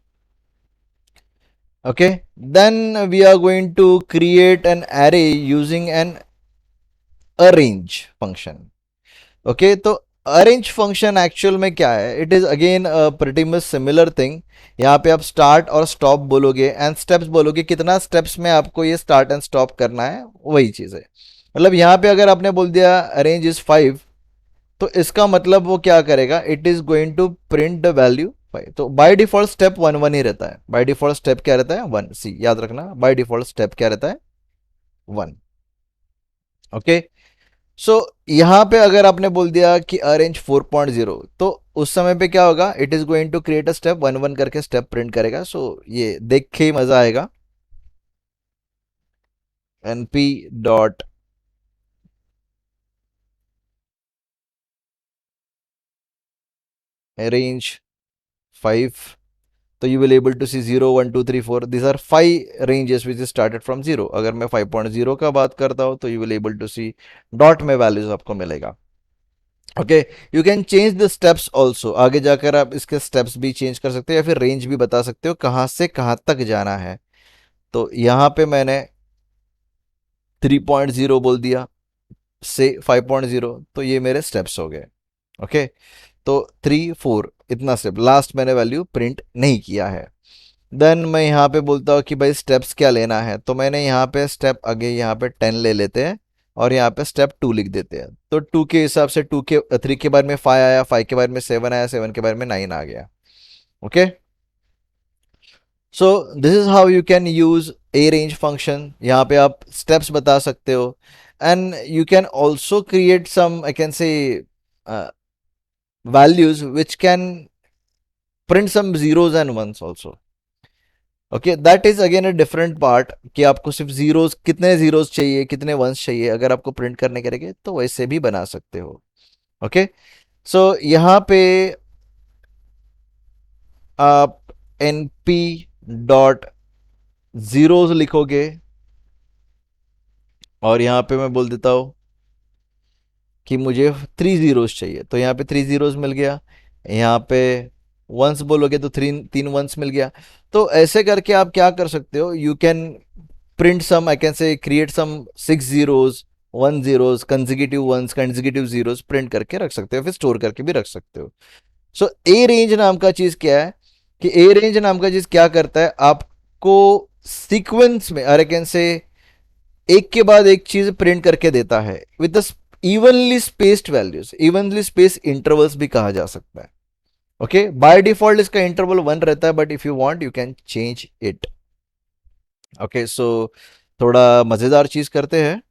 Okay, then we are going to create an array using an arrange function. Okay, तो arrange function actual में क्या है, it is again pretty much similar thing. यहाँ पे आप start और stop बोलोगे and steps बोलोगे, कितना स्टेप्स में आपको ये स्टार्ट एंड स्टॉप करना है, वही चीज है। मतलब यहाँ पे अगर आपने बोल दिया अरेंज इज 5, तो इसका मतलब वो क्या करेगा, it is going to print the value 5। तो बाय डिफॉल्ट स्टेप 1 1 ही रहता है। बाय डिफॉल्ट स्टेप क्या रहता है 1, सी याद रखना, बाय डिफॉल्ट स्टेप क्या रहता है 1। ओके, सो यहां पे अगर आपने बोल दिया कि अरेंज 4.0, तो उस समय पे क्या होगा, it is going to create a step 1 1 करके स्टेप प्रिंट करेगा। सो ये देख के ही मजा आएगा। np डॉट अरेंज 5, तो you will able to see 0 1 2 3 4, these are 5 ranges which is started from 0। अगर मैं 5.0 का बात करता हूं तो you will able to see dot में वैल्यूज आपको मिलेगा। Okay, you can change the steps also, आगे जाकर आप इसके स्टेप्स भी चेंज कर सकते हो या फिर रेंज भी बता सकते हो कहां से कहां तक जाना है। तो यहां पे मैंने 3.0 बोल दिया से 5.0, तो ये मेरे स्टेप्स हो गए। ओके, तो 3 4 इतना स्टेप, लास्ट मैंने वैल्यू प्रिंट नहीं किया है। देन मैं यहाँ पे बोलता हूँ कि भाई स्टेप्स क्या लेना है, तो मैंने यहाँ पे स्टेप आगे यहाँ पे 10 ले लेते हैं और यहाँ पे स्टेप 2 लिख देते हैं। तो 2 के हिसाब से 3 के बाद में 5 आया, 5 के बाद में 7 आया, 7 के बाद में 9 आ गया। Okay, so this is how you can use a range function. यहाँ पे आप स्टेप्स बता सकते हो and you can also create some, I can say values which can print some zeros and ones also। Okay, that is again a different part कि आपको सिर्फ zeros, कितने जीरोस चाहिए कितने वंस चाहिए, अगर आपको प्रिंट करने के रहेंगे तो वैसे भी बना सकते हो। ओके, सो यहाँ पे आप np डॉट जीरोस लिखोगे और यहाँ पे मैं बोल देता हूँ कि मुझे 3 जीरोस चाहिए, तो यहाँ पे 3 जीरोस मिल गया। यहाँ पे वंस बोलोगे तो 3 वंस मिल गया। तो ऐसे करके आप क्या कर सकते हो, you can print some, I can say create some 6 zeros 1 zeros consecutive ones consecutive zeros print करके रख सकते हो, फिर स्टोर करके भी रख सकते हो। सो ए रेंज नाम का चीज क्या है, कि ए रेंज नाम का चीज क्या करता है, आपको सीक्वेंस में, और आई कैन से एक के बाद एक चीज प्रिंट करके देता है with the evenly spaced values, evenly space intervals भी कहा जा सकता है। ओके, बाय डिफॉल्ट इसका इंटरवल 1 रहता है, but if you want you can change it. Okay, so थोड़ा मज़ेदार चीज़ करते हैं।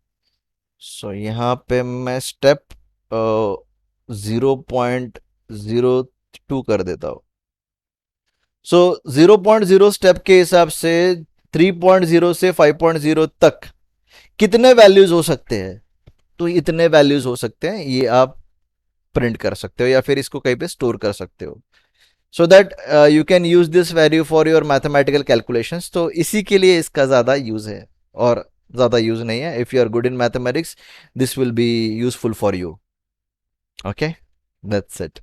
सो यहाँ पे मैं स्टेप 0.02 कर देता हूँ। सो 0.0 स्टेप के हिसाब से 3.0 से 5.0 तक कितने वैल्यूज हो सकते हैं, तो इतने वैल्यूज हो सकते हैं, ये आप प्रिंट कर सकते हो या फिर इसको कहीं पे स्टोर कर सकते हो। So that you can use this value for your mathematical calculations. तो इसी के लिए इसका ज़्यादा यूज़ है और ज़्यादा यूज़ नहीं है। If you are good in mathematics, this will be useful for you. Okay, that's it.